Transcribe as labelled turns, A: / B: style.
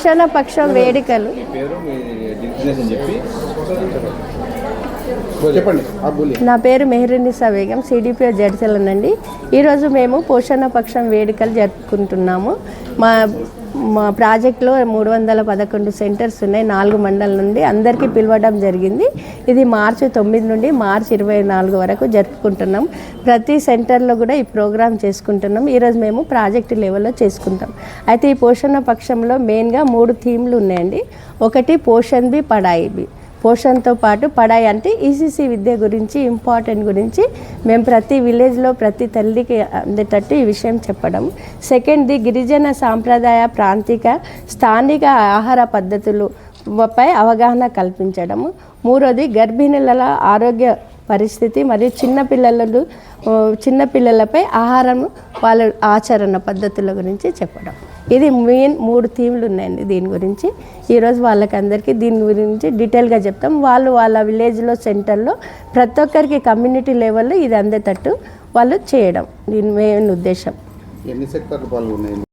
A: పోషణ పక్షం వేడుకలు. నా పేరు మెహరునిసా బేగం, సిడిపిఓ జడ్చలనండి. ఈరోజు మేము పోషణ పక్షం వేడుకలు జరుపుకుంటున్నాము. మా ప్రాజెక్ట్లో 311 సెంటర్స్ ఉన్నాయి. 4 మండలం నుండి అందరికీ పిలవడం జరిగింది. ఇది మార్చి 9 నుండి మార్చి 24 వరకు జరుపుకుంటున్నాం. ప్రతి సెంటర్లో కూడా ఈ ప్రోగ్రాం చేసుకుంటున్నాం. ఈరోజు మేము ప్రాజెక్టు లెవెల్లో చేసుకుంటాం. అయితే ఈ పోషణ పక్షంలో మెయిన్గా 3 థీమ్లు ఉన్నాయండి. ఒకటి పోషణ్ బి పడాయి బి. పోషణతో పాటు పడాయి అంటే ఈసీసీ విద్య గురించి, ఇంపార్టెంట్ గురించి మేము ప్రతి విలేజ్లో ప్రతి తల్లికి అందేటట్టు ఈ విషయం చెప్పడం. సెకండ్ది గిరిజన సాంప్రదాయ, ప్రాంతిక, స్థానిక ఆహార పద్ధతులపై అవగాహన కల్పించడము. మూడోది గర్భిణీల ఆరోగ్య పరిస్థితి మరియు చిన్నపిల్లలపై ఆహారం, వాళ్ళ ఆచరణ పద్ధతుల గురించి చెప్పడం. ఇది మెయిన్ 3 థీమ్లు ఉన్నాయండి. దీని గురించి ఈరోజు వాళ్ళకందరికీ దీని గురించి డీటెయిల్గా చెప్తాం. వాళ్ళ విలేజ్లో, సెంటర్లో ప్రతి ఒక్కరికి కమ్యూనిటీ లెవెల్లో ఇది అందేటట్టు వాళ్ళు చేయడం దీని మెయిన్ ఉద్దేశం.
B: ఎన్ని సెక్టార్లు పాల్గొన్నాయి?